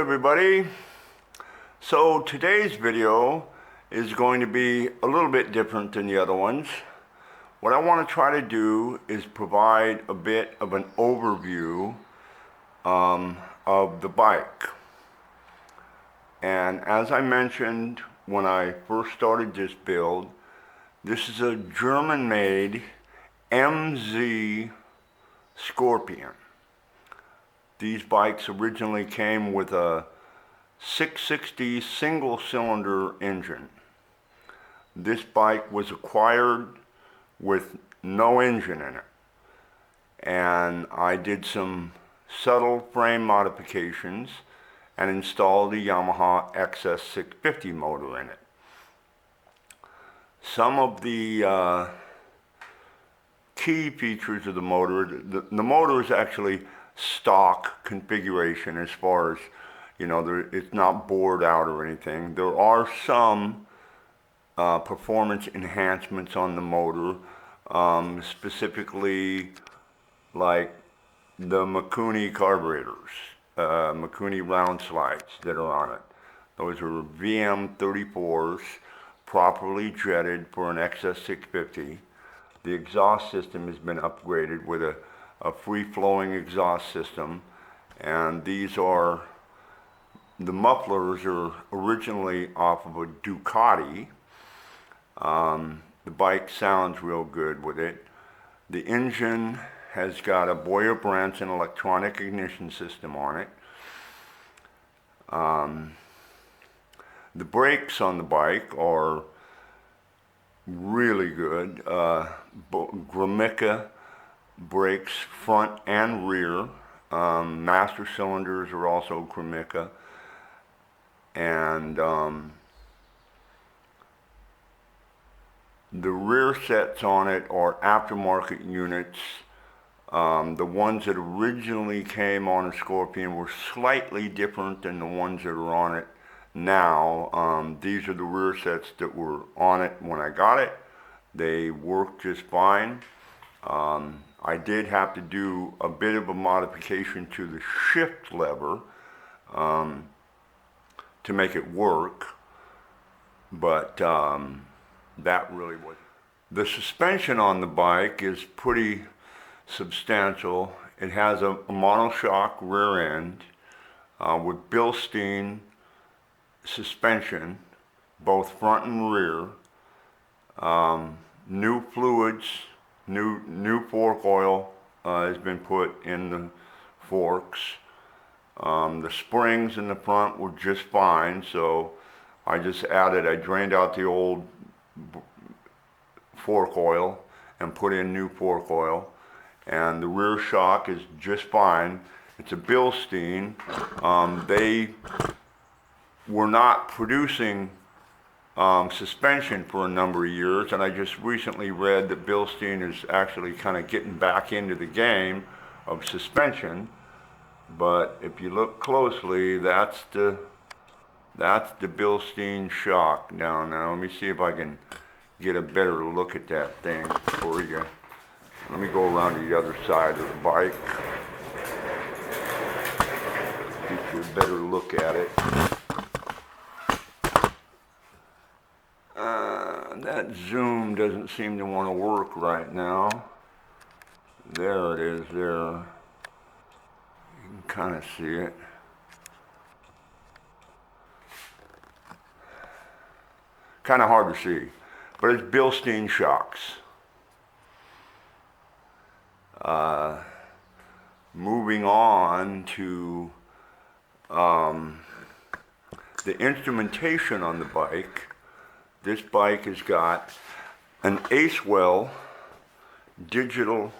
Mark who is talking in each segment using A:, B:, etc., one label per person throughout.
A: everybody. So today's video is going to be a little bit different than the other ones. What I want to try to do is provide a bit of an overview of the bike. And as I mentioned when I first started this build, this is a German-made MZ Scorpion. These bikes originally came with a 660 single-cylinder engine. This bike was acquired with no engine in it. And I did some subtle frame modifications and installed the Yamaha XS650 motor in it. Some of the key features of the motor, the motor is actually stock configuration as far as, you know, it's not bored out or anything. There are some performance enhancements on the motor, specifically like the Mikuni carburetors, Mikuni round slides that are on it. Those are VM34s, properly jetted for an XS650. The exhaust system has been upgraded with a free-flowing exhaust system, and these are, the mufflers are originally off of a Ducati. The bike sounds real good with it. The engine has got a Boyer-Branson electronic ignition system on it. The brakes on the bike are really good. Gramica brakes front and rear. Master cylinders are also Gramica. And the rear sets on it are aftermarket units. The ones that originally came on a Scorpion were slightly different than the ones that are on it now. These are the rear sets that were on it when I got it. They work just fine. I did have to do a bit of a modification to the shift lever to make it work, but that really wasn't. The suspension on the bike is pretty substantial. It has a monoshock rear end with Bilstein suspension, both front and rear. New fluids, new fork oil has been put in the forks. The springs in the front were just fine, so I drained out the old fork oil and put in new fork oil. And the rear shock is just fine. It's a Bilstein. They were not producing suspension for a number of years, and I just recently read that Bilstein is actually kind of getting back into the game of suspension. But if you look closely, that's the Bilstein shock down there. Let me see if I can get a better look at that thing for you. Let me go around to the other side of the bike, get you a better look at it. That zoom doesn't seem to want to work right now. There it is there. You can kind of see it. Kind of hard to see, but it's Bilstein shocks. Moving on to the instrumentation on the bike. This bike has got an Acewell digital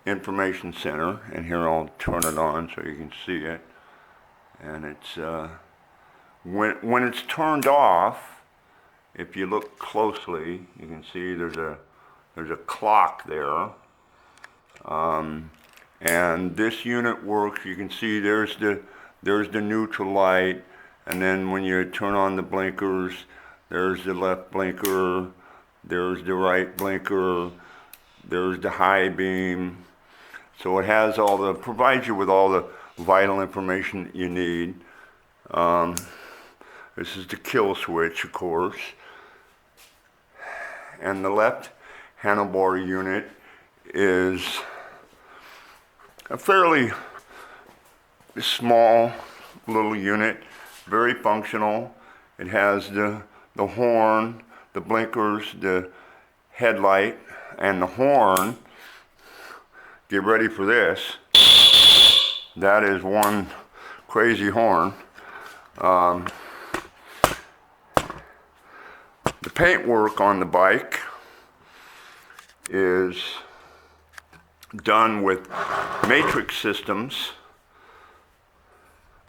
A: information center, and here I'll turn it on so you can see it. And it's when it's turned off, if you look closely, you can see there's a clock there. And this unit works. You can see there's the neutral light, and then when you turn on the blinkers, there's the left blinker, there's the right blinker, there's the high beam. So it has provides you with all the vital information that you need. This is the kill switch, of course. And the left handlebar unit is a fairly small little unit, very functional. It has the horn, the blinkers, the headlight, and the horn. Get ready for this. That is one crazy horn. The paintwork on the bike is done with Matrix Systems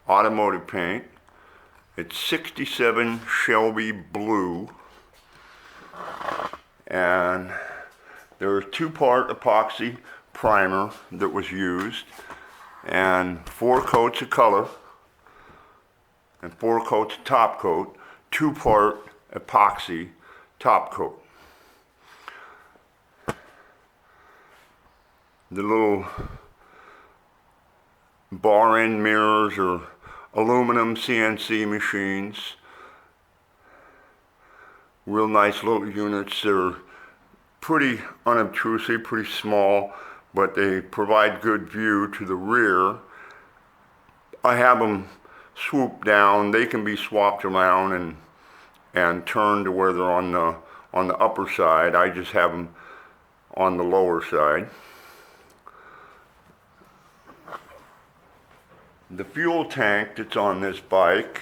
A: automotive paint. It's 67 Shelby Blue, and there's 2-part epoxy primer that was used, and 4 coats of color, and 4 coats of top coat, 2-part epoxy top coat. The little bar end mirrors are aluminum CNC machines. Real nice little units. They're pretty unobtrusive, pretty small, but they provide good view to the rear. I have them swoop down. They can be swapped around and turned to where they're on the upper side. I just have them on the lower side. The fuel tank that's on this bike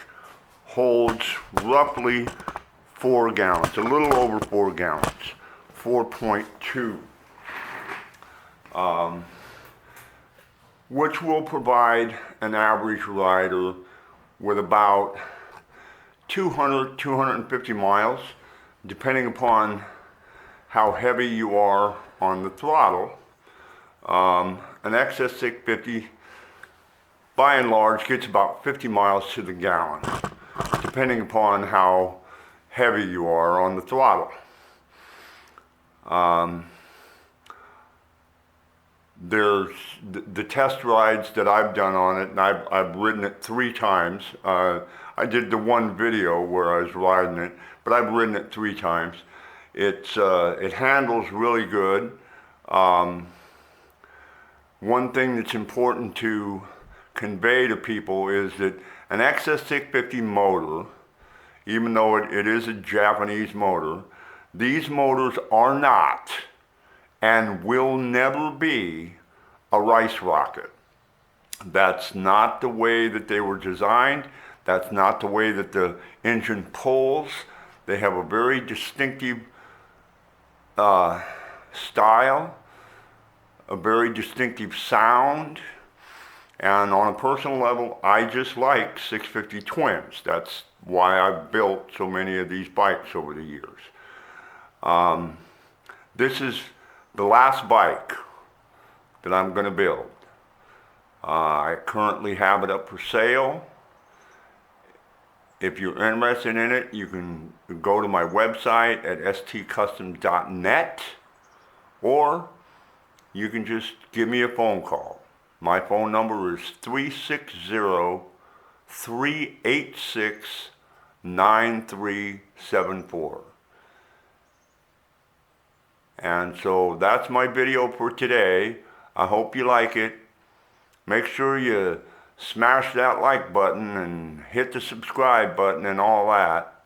A: holds roughly 4 gallons, a little over 4 gallons, 4.2, which will provide an average rider with about 250 miles, depending upon how heavy you are on the throttle. An XS650 by and large gets about 50 miles to the gallon, depending upon how heavy you are on the throttle. There's the test rides that I've done on it, and I've ridden it 3 times. I did the one video where I was riding it, but I've ridden it 3 times. It handles really good. One thing that's important to convey to people is that an XS650 motor, even though it is a Japanese motor, these motors are not and will never be a rice rocket. That's not the way that they were designed. That's not the way that the engine pulls. They have a very distinctive style, a very distinctive sound. And on a personal level, I just like 650 twins. That's why I've built so many of these bikes over the years. This is the last bike that I'm going to build. I currently have it up for sale. If you're interested in it, you can go to my website at stcustoms.net, or you can just give me a phone call. My phone number is 360-386-9374. And so that's my video for today. I hope you like it. Make sure you smash that like button and hit the subscribe button and all that.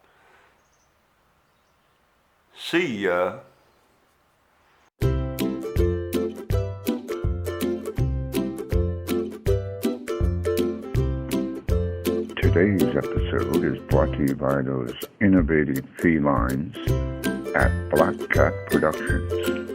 A: See ya.
B: Today's episode is brought to you by those innovative felines at Black Cat Productions.